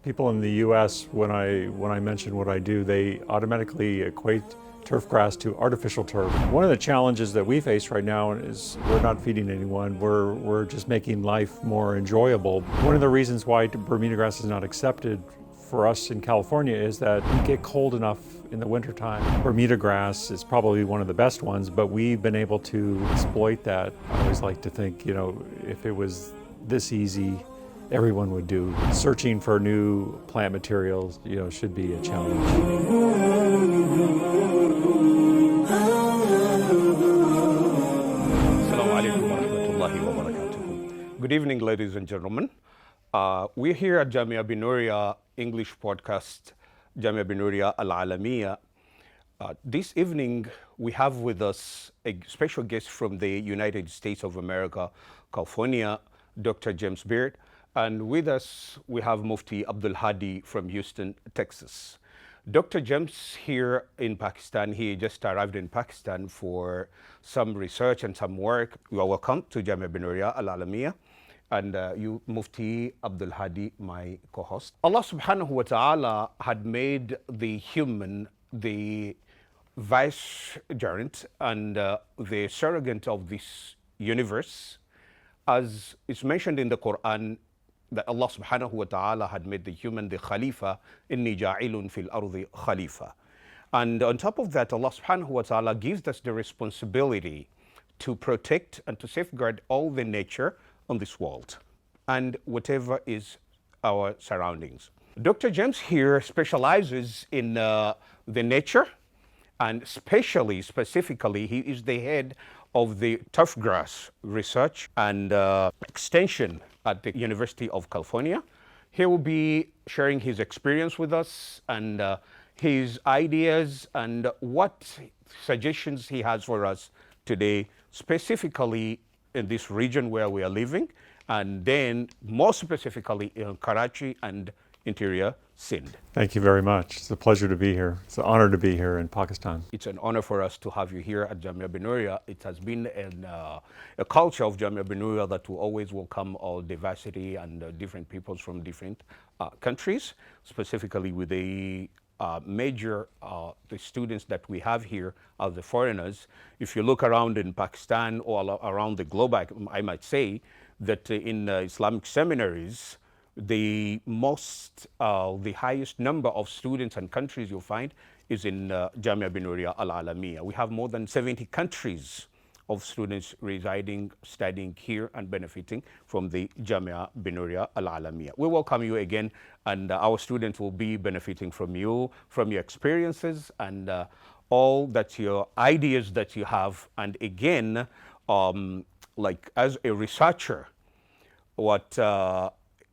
People in the U.S., when I mention what I do, they automatically equate turfgrass to artificial turf. One of the challenges that we face right now is we're not feeding anyone. We're just making life more enjoyable. One of the reasons why Bermuda grass is not accepted for us in California is that we get cold enough in the wintertime. Bermuda grass is probably one of the best ones, but we've been able to exploit that. I always like to think, if it was this easy, everyone would do. Searching for new plant materials, should be a challenge. Assalamu alaikum wa rahmatullahi wa barakatuhu. Good evening, ladies and gentlemen. We're here at Jamia Binoria English podcast, Jamia Binoria Aalamia. This evening, we have with us a special guest from the United States of America, California, Dr. James Baird. And with us, we have Mufti Abdul Haadi from Houston, Texas. Dr. James here in Pakistan, he just arrived in Pakistan for some research and some work. You are welcome to Jamia Binoria Aalamia. And you, Mufti Abdul Haadi, my co-host. Allah subhanahu wa ta'ala had made the human the vicegerent and the surrogate of this universe. As is mentioned in the Quran, that Allah subhanahu wa ta'ala had made the human the Khalifa, inni ja'ilun fil ardi Khalifa. And on top of that, Allah subhanahu wa ta'ala gives us the responsibility to protect and to safeguard all the nature on this world and whatever is our surroundings. Dr. James here specializes in the nature, and specifically, he is the head of the Turfgrass research and extension at the University of California. He will be sharing his experience with us and his ideas and what suggestions he has for us today, specifically in this region where we are living, and then more specifically in Karachi and interior Sindh. Thank you very much. It's a pleasure to be here. It's an honor to be here in Pakistan. It's an honor for us to have you here at Jamia Binoria. It has been a culture of Jamia Binoria that will always welcome all diversity and different peoples from different countries, specifically with the the students that we have here are the foreigners. If you look around in Pakistan or around the globe, I might say that in Islamic seminaries, the highest number of students and countries you'll find is in Jamia Binoria Aalamia. We have more than 70 countries of students residing, studying here and benefiting from the Jamia Binoria Aalamia. We welcome you again, and our students will be benefiting from you, from your experiences and all that your ideas that you have. And again, like as a researcher, what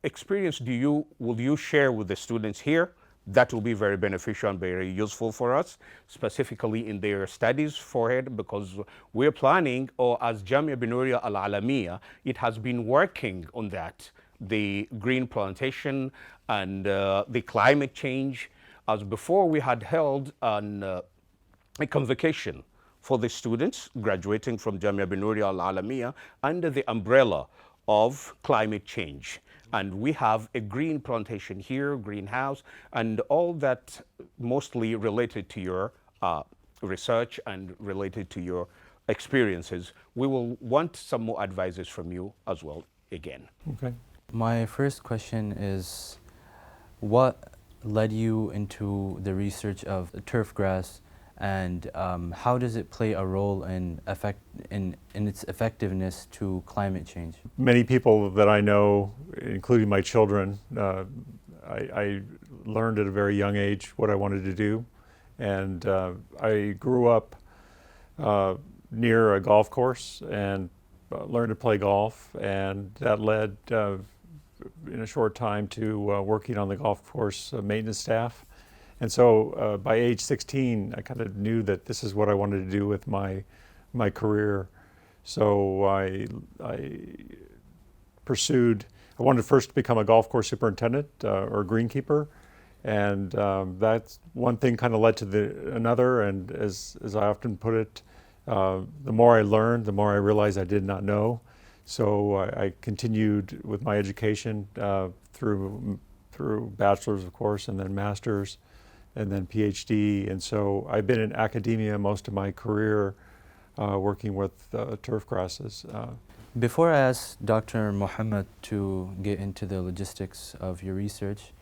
experience will you share with the students here? That will be very beneficial and very useful for us, specifically in their studies forward, because we're planning, or as Jamia Binoria Aalamia, it has been working on that, the green plantation and the climate change. As before, we had held a convocation for the students graduating from Jamia Binoria Aalamia under the umbrella of climate change. And we have a green plantation here, greenhouse, and all that mostly related to your research and related to your experiences. We will want some more advices from you as well again. Okay. My first question is, what led you into the research of turfgrass, and how does it play a role in its effectiveness to climate change? Many people that I know, including my children, I learned at a very young age what I wanted to do. And I grew up near a golf course and learned to play golf. And that led, in a short time, to working on the golf course maintenance staff. And so by age 16, I kind of knew that this is what I wanted to do with my career. So I wanted first to become a golf course superintendent or greenkeeper. And that's one thing kind of led to another. And as I often put it, the more I learned, the more I realized I did not know. So I continued with my education through through bachelor's, of course, and then master's, and then PhD. And so I've been in academia most of my career working with turf grasses. Before I ask Dr. Muhammad to get into the logistics of your research,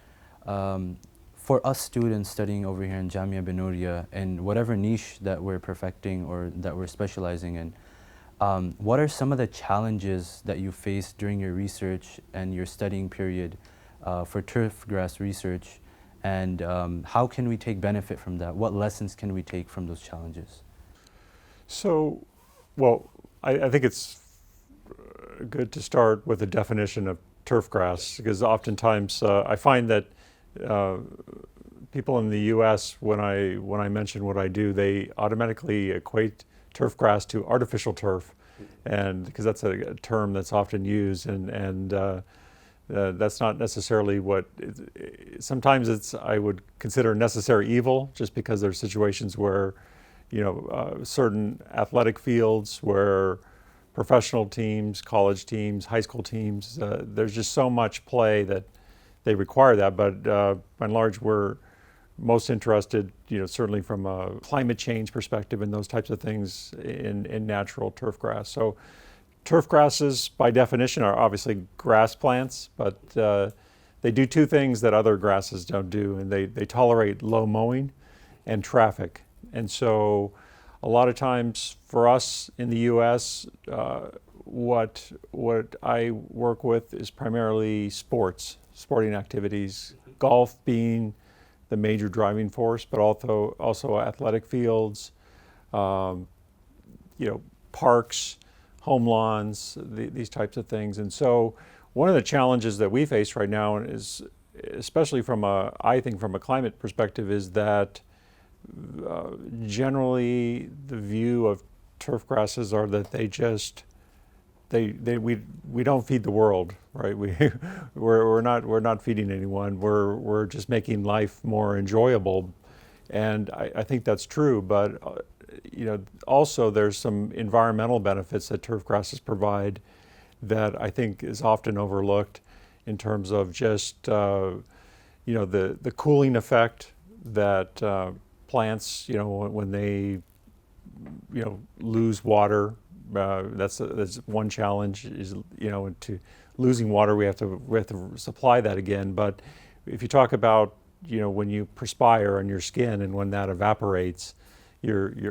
for us students studying over here in Jamia Binoria, in whatever niche that we're perfecting or that we're specializing in, what are some of the challenges that you faced during your research and your studying period for turfgrass research, and how can we take benefit from that? What lessons can we take from those challenges? So, well, I think it's good to start with a definition of turfgrass, because oftentimes I find that people in the U.S., when I mention what I do, they automatically equate turfgrass to artificial turf, and because that's a term that's often used, and that's not necessarily what. Sometimes it's, I would consider, necessary evil, just because there's situations where, certain athletic fields where professional teams, college teams, high school teams, there's just so much play that they require that. But by and large, we're most interested, certainly from a climate change perspective and those types of things in natural turf grass. So turf grasses, by definition, are obviously grass plants, but they do two things that other grasses don't do, and they tolerate low mowing and traffic. And so a lot of times for us in the U.S., what I work with is primarily sporting activities, golf being the major driving force, but also athletic fields, parks, home lawns, these types of things. And so one of the challenges that we face right now is, especially I think from a climate perspective, is that generally the view of turf grasses are that we don't feed the world, right? We're not feeding anyone. We're just making life more enjoyable, and I think that's true. But also there's some environmental benefits that turf grasses provide that I think is often overlooked, in terms of just the cooling effect that plants, when they lose water. That's one challenge, is to losing water, we have to supply that again. But if you talk about when you perspire on your skin, and when that evaporates,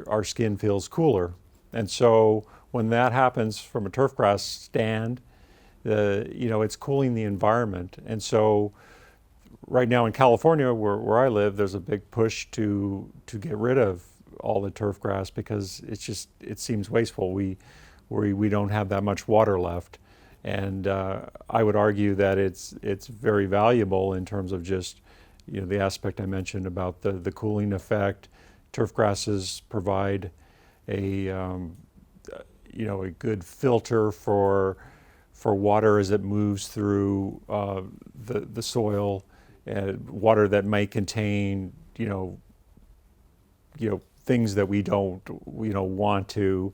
our skin feels cooler. And so when that happens from a turfgrass stand, it's cooling the environment. And so right now in California, where I live, there's a big push to get rid of all the turf grass, because it seems wasteful. We don't have that much water left, and I would argue that it's very valuable in terms of just the aspect I mentioned about the cooling effect. Turf grasses provide a good filter for water as it moves through the soil, water that may contain things that we don't want to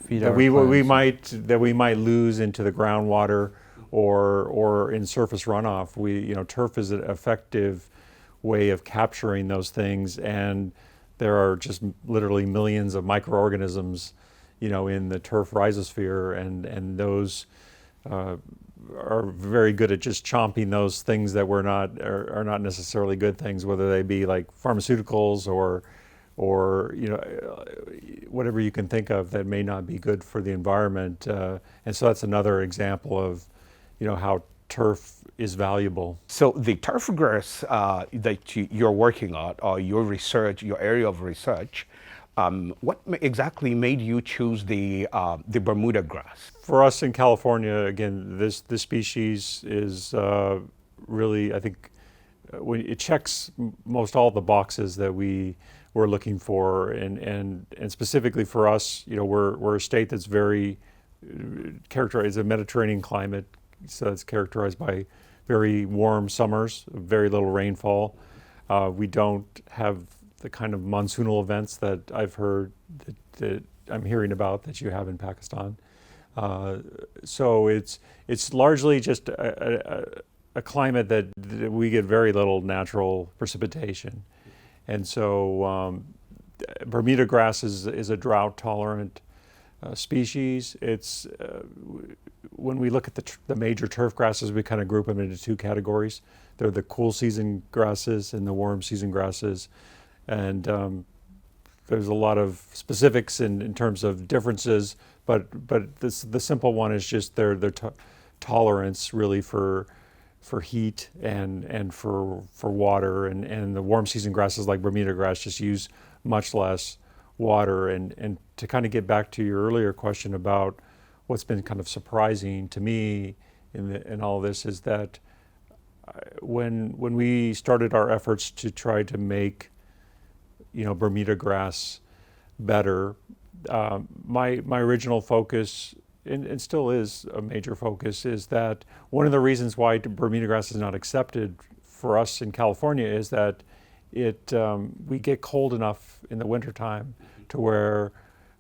Feed that our we plants. might lose into the groundwater or in surface runoff. Turf is an effective way of capturing those things, and there are just literally millions of microorganisms in the turf rhizosphere, and those are very good at just chomping those things that are not necessarily good things, whether they be like pharmaceuticals or whatever you can think of that may not be good for the environment. And so that's another example of how turf is valuable. So the turfgrass that you're working on, or your area of research, what exactly made you choose the Bermuda grass? For us in California, again, this species is really, I think, it checks most all the boxes that we're looking for, and specifically for us, we're a state that's very characterized as a Mediterranean climate, so it's characterized by very warm summers, very little rainfall. We don't have the kind of monsoonal events that I've heard that I'm hearing about that you have in Pakistan. So it's largely just a a climate that we get very little natural precipitation. And so Bermuda grass is a drought tolerant species. It's when we look at the major turf grasses, we kind of group them into two categories. They're the cool season grasses and the warm season grasses. And there's a lot of specifics in terms of differences, but the simple one is just their tolerance really for heat and for water, and the warm season grasses like Bermuda grass just use much less water. And to kind of get back to your earlier question about what's been kind of surprising to me in all of this is that when we started our efforts to try to make Bermuda grass better, my original focus, and still is a major focus, is that one of the reasons why Bermuda grass is not accepted for us in California is that we get cold enough in the wintertime to where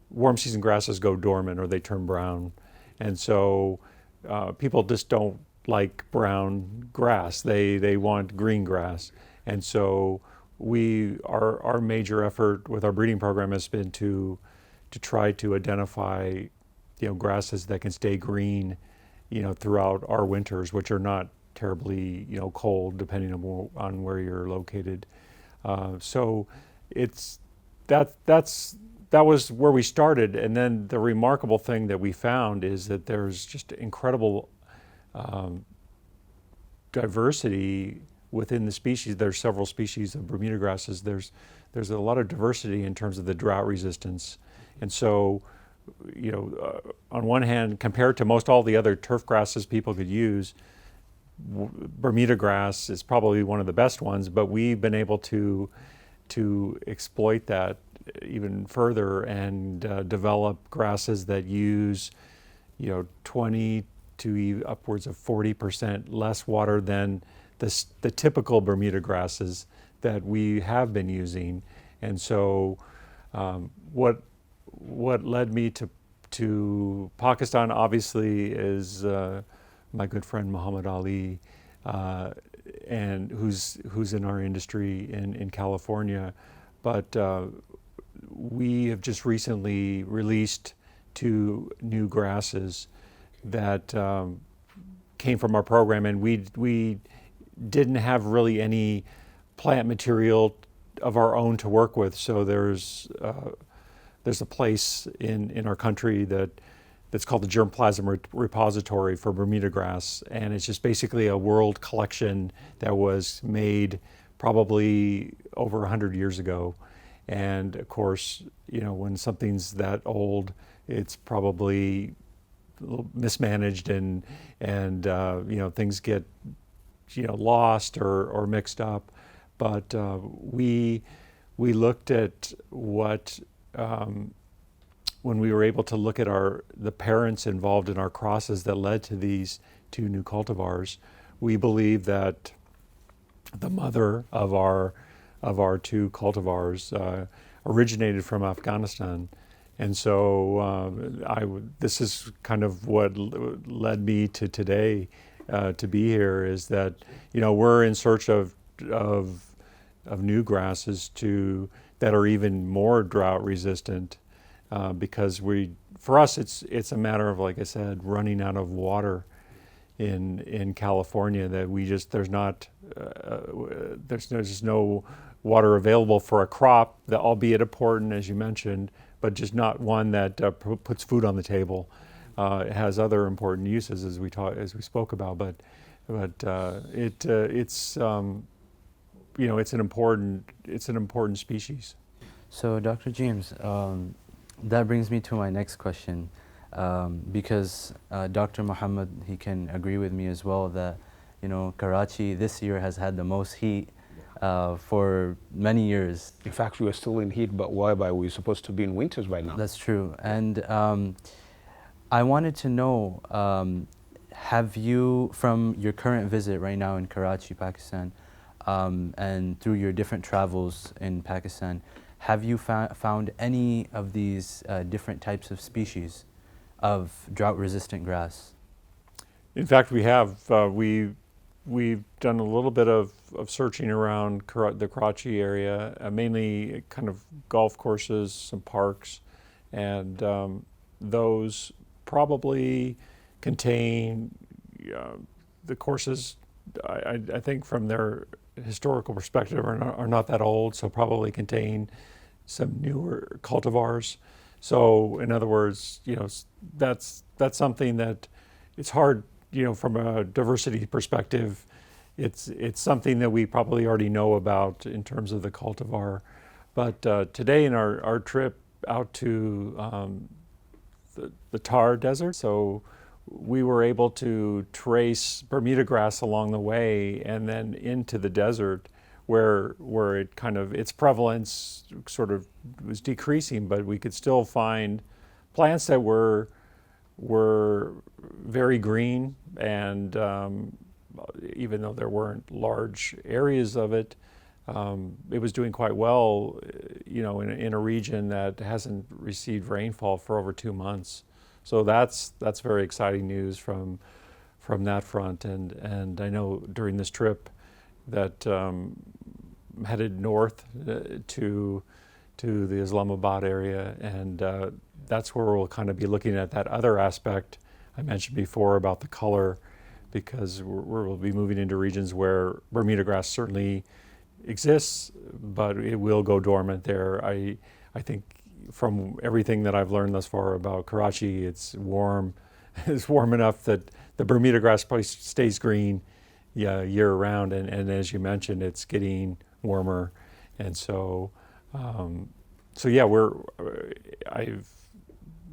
warm season grasses go dormant or they turn brown. And so people just don't like brown grass. They want green grass. And so our major effort with our breeding program has been to try to identify grasses that can stay green throughout our winters, which are not terribly cold depending on where you're located. So that was where we started. And then the remarkable thing that we found is that there's just incredible diversity within the species. There's several species of Bermuda grasses. There's a lot of diversity in terms of the drought resistance. And so, on one hand, compared to most all the other turf grasses people could use, Bermuda grass is probably one of the best ones, but we've been able to exploit that even further and develop grasses that use 20 to upwards of 40% less water than the typical Bermuda grasses that we have been using. And so what led me to Pakistan obviously is my good friend Muhammad Ali, and who's in our industry in California. But we have just recently released 2 new grasses that came from our program, and we didn't have really any plant material of our own to work with. So there's a place in our country that's called the Germplasm Repository for Bermuda grass, and it's just basically a world collection that was made probably over 100 years ago. And of course, when something's that old, it's probably a little mismanaged and things get lost or mixed up. But we looked at what when we were able to look at the parents involved in our crosses that led to these 2 new cultivars. We believe that the mother of our 2 cultivars originated from Afghanistan. And so this is kind of what led me to today to be here, is that we're in search of new grasses that are even more drought resistant, because for us it's a matter of, like I said, running out of water in California, that there's just no water available for a crop that, albeit important as you mentioned, but just not one that puts food on the table. It has other important uses as we spoke about, but it's an important species. So, Dr. James, that brings me to my next question, because Dr. Muhammad, he can agree with me as well that Karachi this year has had the most heat for many years. In fact, we are still in heat, but why? We're supposed to be in winters by now. That's true. And I wanted to know, have you, from your current visit right now in Karachi, Pakistan, and through your different travels in Pakistan, have you found any of these different types of species of drought-resistant grass? In fact, we have. we've done a little bit of searching around the Karachi area, mainly kind of golf courses, some parks, and those probably contain the courses. I think from their historical perspective are not that old, so probably contain some newer cultivars. So in other words, that's something that it's hard, from a diversity perspective. It's something that we probably already know about in terms of the cultivar. But today in our trip out to the Tar Desert, so we were able to trace Bermuda grass along the way and then into the desert where it kind of, its prevalence sort of was decreasing, but we could still find plants that were very green, and even though there weren't large areas of it, it was doing quite well, in a region that hasn't received rainfall for over 2 months. So that's very exciting news from that front. And I know during this trip that headed north to the Islamabad area, and that's where we'll kind of be looking at that other aspect I mentioned before about the color, because we'll be moving into regions where Bermuda grass certainly exists, but it will go dormant there. I think from everything that I've learned thus far about Karachi, it's warm. It's warm enough that the Bermuda grass probably stays green year round, and as you mentioned, it's getting warmer, and so yeah,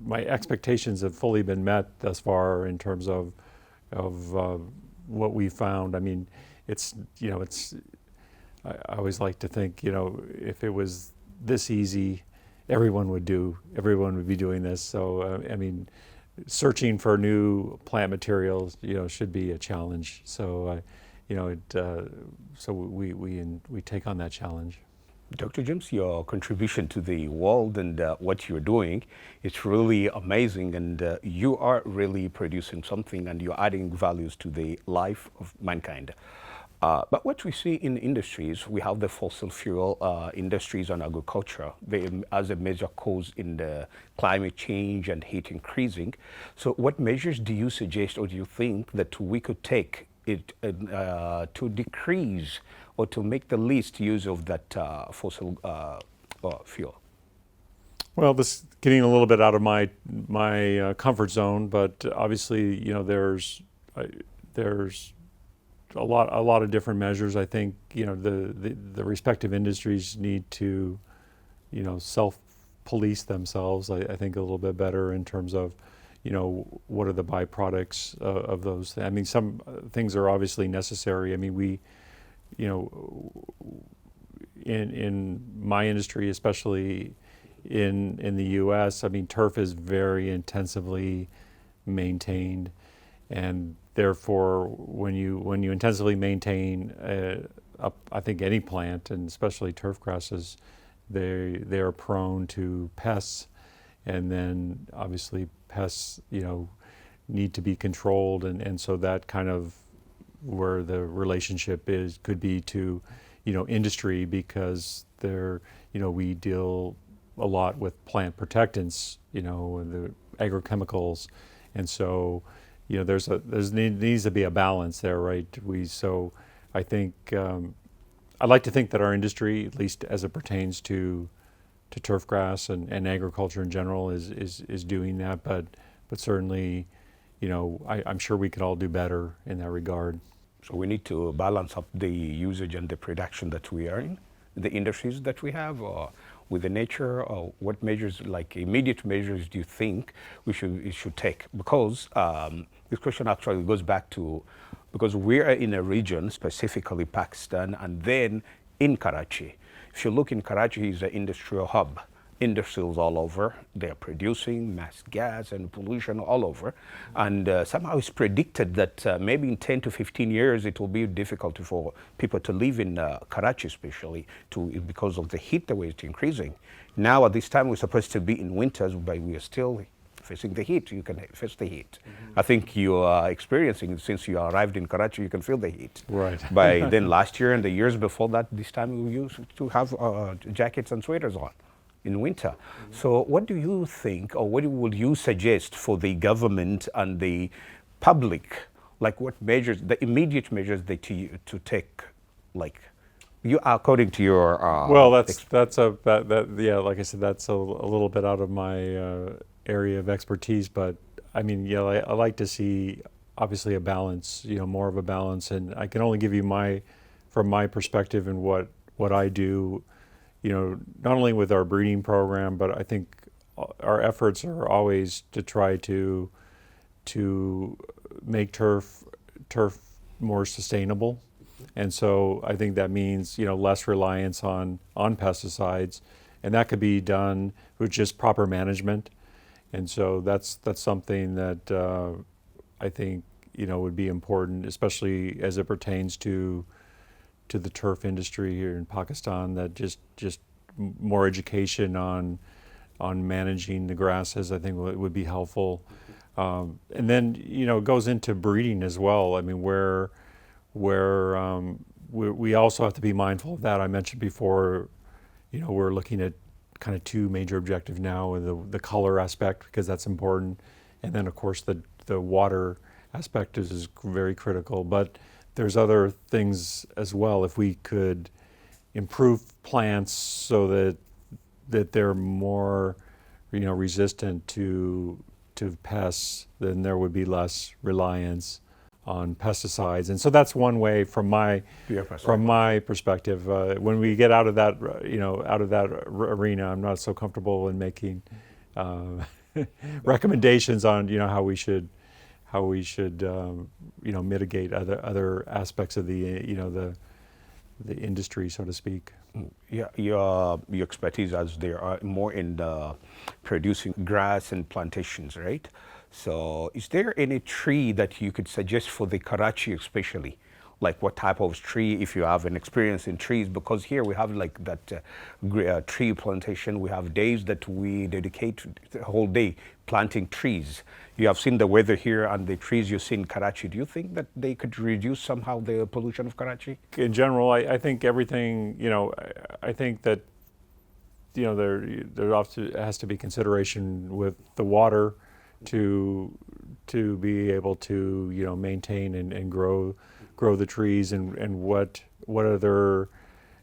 my expectations have fully been met thus far in terms of what we found. I mean, I always like to think, if it was this easy, everyone would be doing this. So I mean, searching for new plant materials, should be a challenge. So so we take on that challenge. Dr. James, your contribution to the world and what you're doing, it's really amazing, and you are really producing something, and you're adding values to the life of mankind. But what we see in industries, we have the fossil fuel industries and agriculture as a major cause in the climate change and heat increasing. So what measures do you suggest, or do you think that we could take it to decrease or to make the least use of that fossil fuel? Well, this is getting a little bit out of my comfort zone, but obviously, there's a lot of different measures. I think the respective industries need to self-police themselves. I think a little bit better in terms of what are the byproducts of those. I mean, some things are obviously necessary. I mean, we in my industry, especially in the U.S., I mean, turf is very intensively maintained, and therefore, when you intensively maintain, I think any plant, and especially turf grasses, they are prone to pests, and then obviously pests, need to be controlled, and so that kind of where the relationship could be to, industry, because we deal a lot with plant protectants, and the agrochemicals, and so there needs to be a balance there, right? So I think I'd like to think that our industry, at least as it pertains to turfgrass and agriculture in general, is doing that, but certainly, I'm sure we could all do better in that regard. So we need to balance up the usage and the production that we are in, the industries that we have, or with the nature, or what measures, like immediate measures, do you think we should take? Because this question actually goes back to, because we are in a region, specifically Pakistan, and then in Karachi. If you look in Karachi, is an industrial hub. Industries all over, they're producing mass gas and pollution all over. And somehow it's predicted that maybe in 10 to 15 years, it will be difficult for people to live in Karachi, especially because of the heat, the way it's increasing. Now at this time, we're supposed to be in winters, but we are still facing the heat. You can face the heat. I think you are experiencing, since you arrived in Karachi, you can feel the heat. Right. By then last year and the years before that, this time we used to have jackets and sweaters on in winter. So what do you think, or what would you suggest for the government and the public? Like what measures, the immediate measures that to take, like, you, according to your well, yeah, like I said, that's a little bit out of my area of expertise, but I mean, yeah, I like to see obviously a balance, more of a balance, and I can only give you from my perspective and what I do, not only with our breeding program, but I think our efforts are always to try to make turf more sustainable. And so I think that means, less reliance on pesticides, and that could be done with just proper management. And so that's something that I think, would be important, especially as it pertains to the turf industry here in Pakistan, that just more education on managing the grasses, I think would be helpful. And then, it goes into breeding as well. I mean, where we also have to be mindful of that. I mentioned before, we're looking at kind of two major objectives now, the color aspect, because that's important, and then of course the water aspect is very critical. But there's other things as well. If we could improve plants so that they're more, resistant to pests, then there would be less reliance on pesticides. And so that's one way from my perspective. When we get out of that, arena, I'm not so comfortable in making recommendations on, how we should mitigate other aspects of the industry, so to speak. Yeah, your expertise as there are more in producing grass and plantations, right? So is there any tree that you could suggest for the Karachi especially? Like what type of tree, if you have an experience in trees? Because here we have like that tree plantation. We have days that we dedicate the whole day planting trees. You have seen the weather here and the trees you see in Karachi. Do you think that they could reduce somehow the pollution of Karachi? In general, I think everything, I think that, there often has to be consideration with the water to be able to, maintain and grow the trees, and what other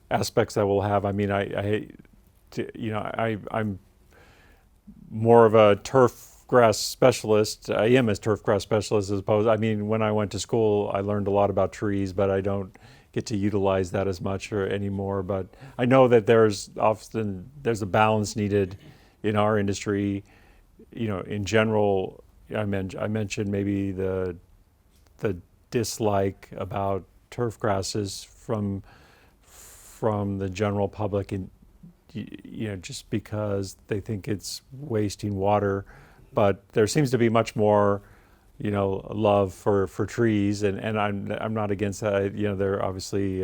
aspects that will have. I mean, I'm more of a turfgrass specialist. I am a turfgrass specialist as opposed. I mean, when I went to school, I learned a lot about trees, but I don't get to utilize that as much anymore. But I know that there's a balance needed in our industry. In general, I mentioned maybe the dislike about turf grasses from the general public, and just because they think it's wasting water. But there seems to be much more love for trees, and I'm not against that. They're obviously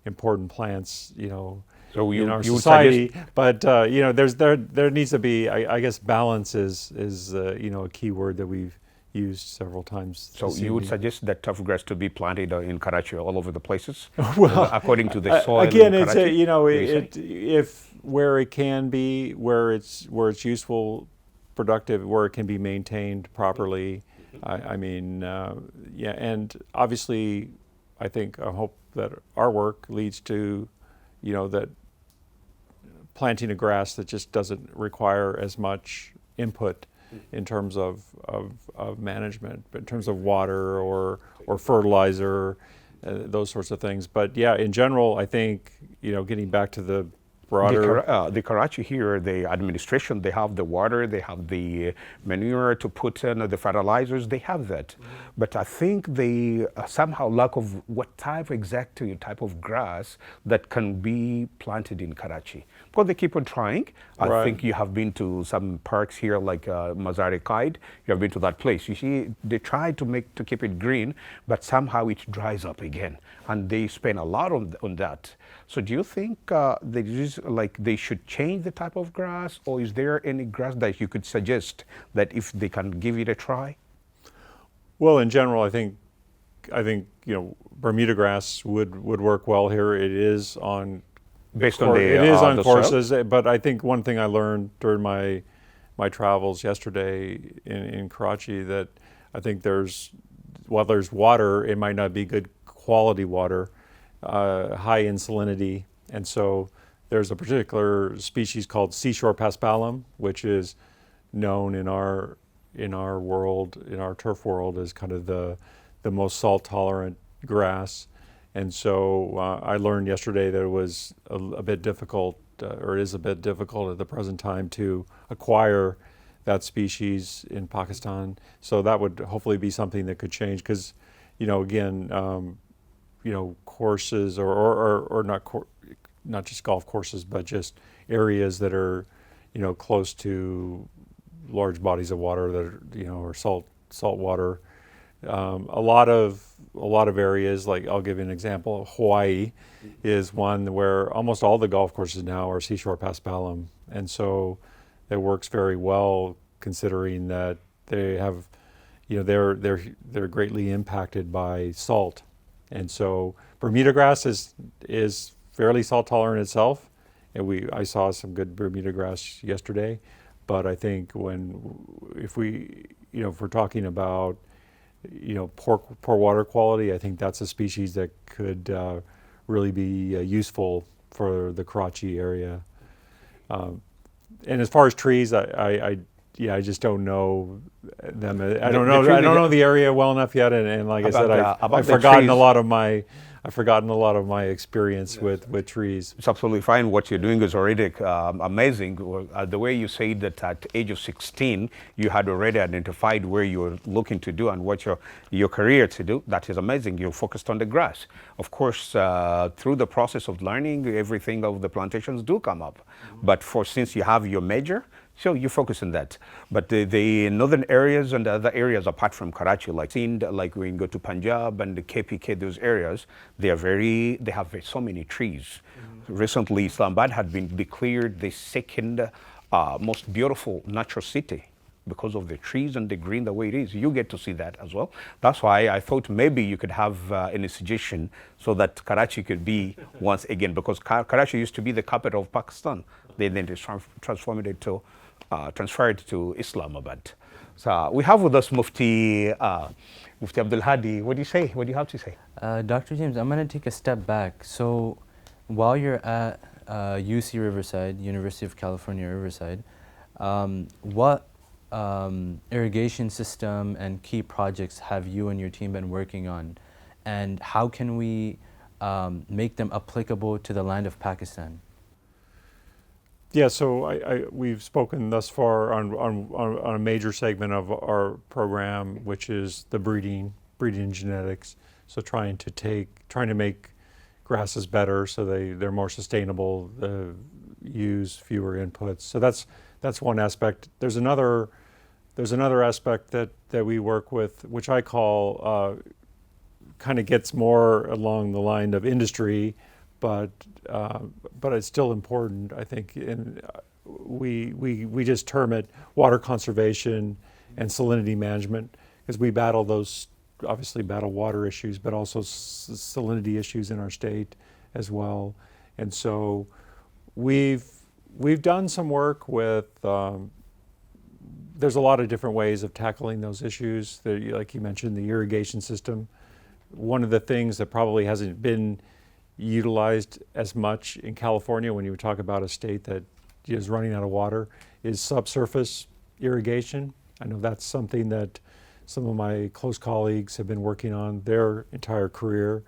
important plants, So in our society. But there needs to be, I guess, balance is a key word that we've used several times. So you would suggest that tough grass to be planted in Karachi all over the places? Well, according to the soil. Again, in it's Karachi, if where it can be, where it's useful, productive, where it can be maintained properly. I mean, and obviously, I hope that our work leads to, that planting a grass that just doesn't require as much input in terms of management, but in terms of water or fertilizer, those sorts of things. But yeah, in general, I think, getting back to the broader... The Karachi here, the administration, they have the water, they have the manure to put in, the fertilizers, they have that. But I think they somehow lack of what type of grass that can be planted in Karachi. Because they keep on trying. I think you have been to some parks here like Mazar-e-Qaid. You have been to that place. You see, they try to keep it green, but somehow it dries up again. And they spend a lot on that. So do you think there is means like they should change the type of grass, or is there any grass that you could suggest that if they can give it a try? Well, in general, I think Bermuda grass would work well here. It is on Based on it is on the soil? courses, but I think one thing I learned during my travels yesterday in Karachi, that I think while there's water, it might not be good quality water, high in salinity, and so there's a particular species called seashore paspalum, which is known in our world, in our turf world, as kind of the most salt tolerant grass. And so I learned yesterday that it was a bit difficult, or it is a bit difficult at the present time to acquire that species in Pakistan. So that would hopefully be something that could change, because, again, courses or not just golf courses, but just areas that are, close to large bodies of water that are, or salt water. A lot of areas, like I'll give you an example. Hawaii is one where almost all the golf courses now are seashore paspalum, and so it works very well, considering that they have, they're greatly impacted by salt, and so Bermuda grass is fairly salt tolerant itself, and I saw some good Bermuda grass yesterday, but I think if we're talking about poor water quality, I think that's a species that could really be useful for the Karachi area. And as far as trees, I just don't know them. I don't know the area well enough yet, and like I said, I've forgotten a lot of my experience with trees. It's absolutely fine. What you're doing is already amazing. The way you say that at age of 16, you had already identified where you were looking to do and what your career to do. That is amazing. You're focused on the grass. Of course, through the process of learning, everything of the plantations do come up. But since you have your major, so you focus on that. But the northern areas and the other areas apart from Karachi, like when you go to Punjab and the KPK, those areas, they have so many trees. Recently, Islamabad had been declared the second most beautiful natural city because of the trees and the green, the way it is. You get to see that as well. That's why I thought maybe you could have any suggestion so that Karachi could be once again, because Karachi used to be the capital of Pakistan. They then transferred it to Islamabad. So we have with us Mufti Abdul Haadi. What do you say? What do you have to say? Dr. James, I'm going to take a step back. So while you're at UC Riverside, University of California, Riverside, what irrigation system and key projects have you and your team been working on? And how can we make them applicable to the land of Pakistan? Yeah, so we've spoken thus far on a major segment of our program, which is the breeding genetics. So trying to make grasses better so they're more sustainable, use fewer inputs. So that's one aspect. There's another aspect that we work with, which I call kind of gets more along the line of industry, but it's still important, I think. And we just term it water conservation and salinity management, because we obviously battle water issues, but also salinity issues in our state as well. And so we've done some work with. There's a lot of different ways of tackling those issues. Like you mentioned, the irrigation system. One of the things that probably hasn't been utilized as much in California, when you talk about a state that is running out of water, is subsurface irrigation. I know that's something that some of my close colleagues have been working on their entire career,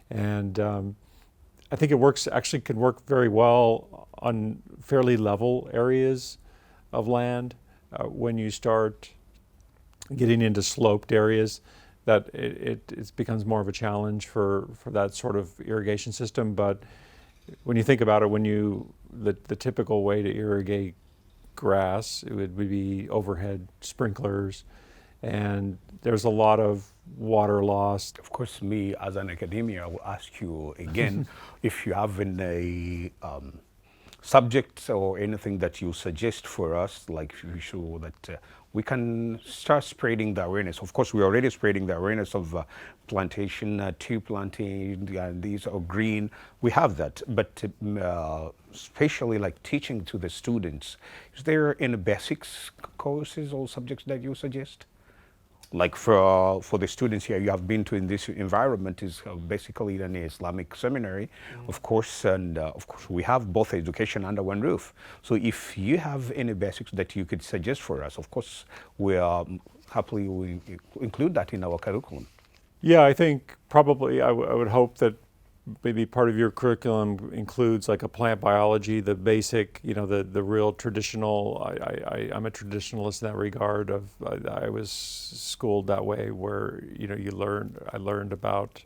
and I think it can work very well on fairly level areas of land. When you start getting into sloped areas, that it becomes more of a challenge for that sort of irrigation system. But when you think about it, the typical way to irrigate grass, it would be overhead sprinklers, and there's a lot of water loss. Of course, me as an academia, I will ask you again if you have any subjects or anything that you suggest for us, like you show that we can start spreading the awareness. Of course, we're already spreading the awareness of plantation, tree planting, and these are green. We have that, but especially like teaching to the students. Is there any basics courses or subjects that you suggest? Like for the students here, you have been to in this environment is basically an Islamic seminary, of course, and of course we have both education under one roof. So if you have any basics that you could suggest for us, of course, we are happily we include that in our curriculum. Yeah, I think probably I would hope that maybe part of your curriculum includes like a plant biology, the basic, the real traditional. I'm a traditionalist in that regard. I was schooled that way, where I learned about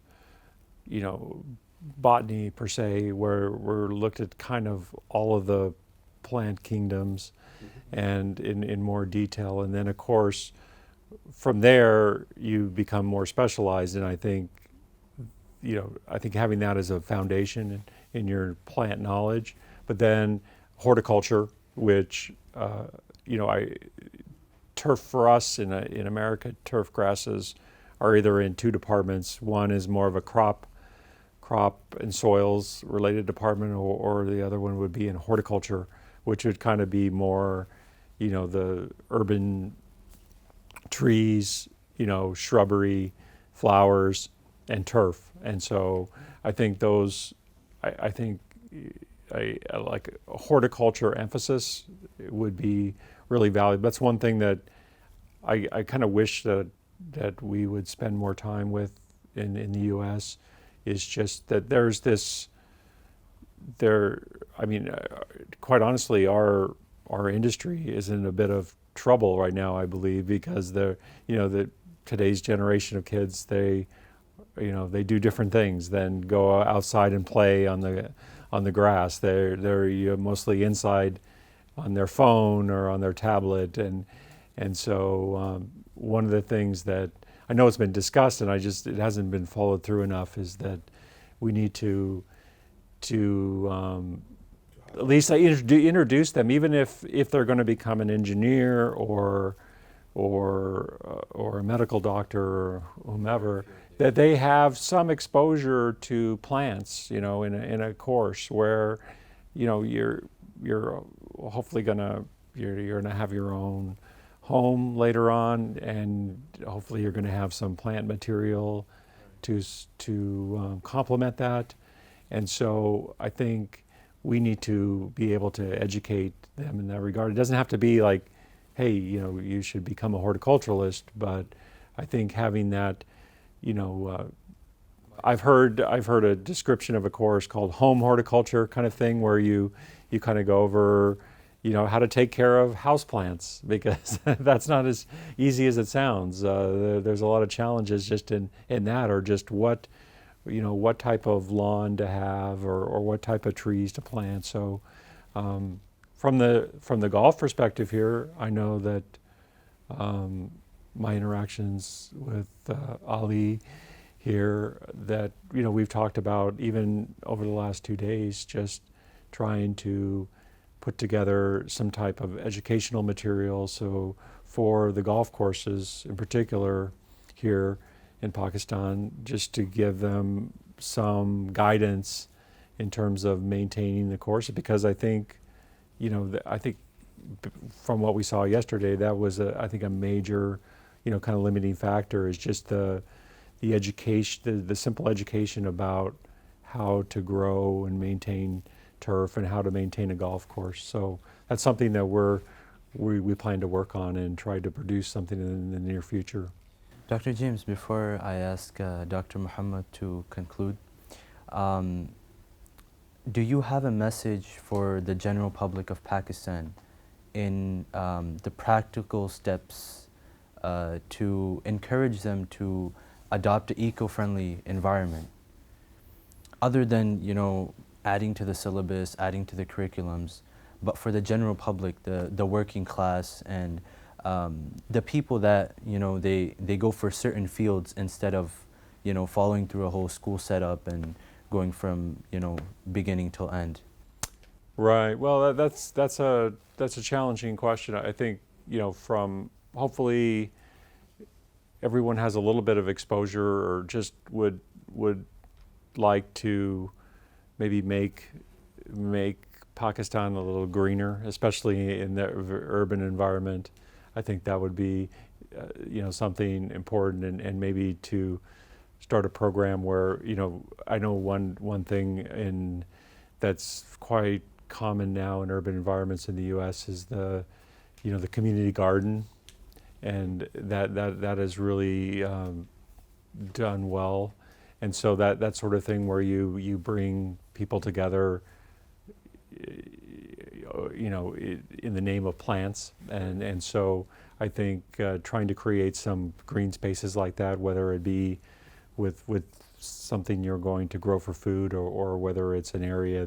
botany per se, where we're looked at kind of all of the plant kingdoms, and in more detail, and then of course from there you become more specialized, and I think having that as a foundation in your plant knowledge, but then horticulture, which turf for us in America, turf grasses are either in two departments. One is more of a crop and soils related department, or the other one would be in horticulture, which would kind of be more, the urban trees, shrubbery, flowers, and turf. And so I think I think like a horticulture emphasis would be really valuable. That's one thing that I kind of wish that we would spend more time with in the U.S. is just that there's this, quite honestly, our industry is in a bit of trouble right now, I believe, because today's generation of kids, they do different things than go outside and play on the grass. They're mostly inside on their phone or on their tablet, and so one of the things that I know it's been discussed and it hasn't been followed through enough is that we need to at least introduce them, even if they're going to become an engineer or a medical doctor or whomever, that they have some exposure to plants, in a course where, you're hopefully you're gonna have your own home later on, and hopefully you're gonna have some plant material to complement that. And so I think we need to be able to educate them in that regard. It doesn't have to be like, hey, you should become a horticulturalist, but I think having that, I've heard a description of a course called home horticulture kind of thing, where you kind of go over, how to take care of houseplants, because that's not as easy as it sounds. There's a lot of challenges just in that, or just what type of lawn to have, or what type of trees to plant. So from the golf perspective here, I know that my interactions with Ali here, that we've talked about even over the last 2 days, just trying to put together some type of educational material. So for the golf courses in particular here in Pakistan, just to give them some guidance in terms of maintaining the course, because I think, from what we saw yesterday, that was I think a major, kind of limiting factor, is just the education, the simple education about how to grow and maintain turf and how to maintain a golf course. So that's something that we plan to work on and try to produce something in the near future. Dr. James, before I ask Dr. Muhammad to conclude, do you have a message for the general public of Pakistan in the practical steps to encourage them to adopt an eco-friendly environment, other than adding to the syllabus, adding to the curriculums, but for the general public, the working class, and the people that they go for certain fields instead of following through a whole school setup and going from beginning till end? Right. Well, that's a challenging question. I think, from hopefully everyone has a little bit of exposure, or just would like to maybe make Pakistan a little greener, especially in the urban environment. I think that would be, something important, and maybe to start a program where, I know one thing that's quite common now in urban environments in the U.S. is the community garden, and that is really done well, and so that sort of thing where you bring people together, in the name of plants, and so I think trying to create some green spaces like that, whether it be with something you're going to grow for food, or whether it's an area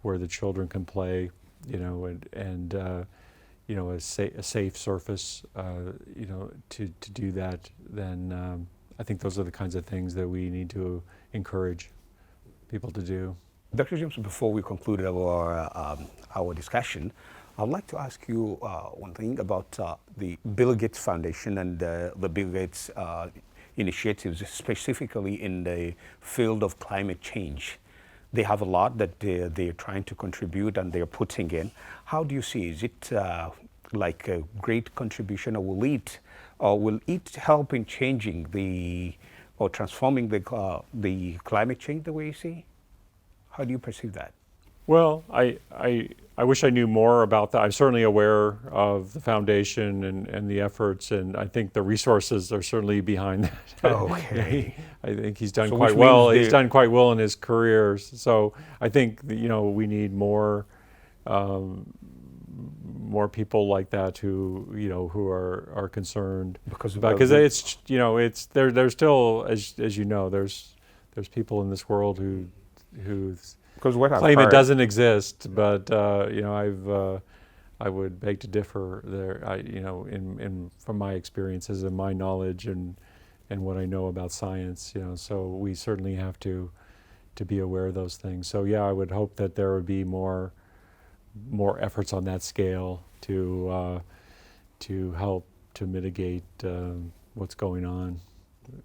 where the children can play, and a safe surface, to do that, then I think those are the kinds of things that we need to encourage people to do. Dr. James, before we conclude our discussion, I'd like to ask you one thing about the Bill Gates Foundation and the Bill Gates initiatives, specifically in the field of climate change. They have a lot that they're trying to contribute and they're putting in. How do you see? Is it like a great contribution, or will it help in changing or transforming the climate change the way you see? How do you perceive that? Well, I wish I knew more about that. I'm certainly aware of the foundation and the efforts, and I think the resources are certainly behind that. Okay. I think he's done So quite which well. means He's done quite well in his career. So I think we need more people like that who are concerned, because it's there's still, as you know, there's people in this world who claim it doesn't exist, but I would beg to differ there. From my experiences and my knowledge and what I know about science, so we certainly have to be aware of those things. So yeah, I would hope that there would be more efforts on that scale to help to mitigate what's going on,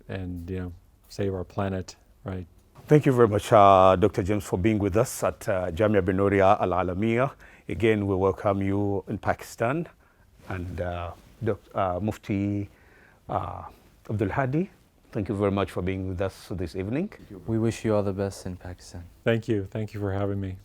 and save our planet, right? Thank you very much, Dr. James, for being with us at Jamia Binoria Aalamia. Again, we welcome you in Pakistan. And Mufti Abdul Haadi, thank you very much for being with us this evening. We wish you all the best in Pakistan. Thank you. Thank you for having me.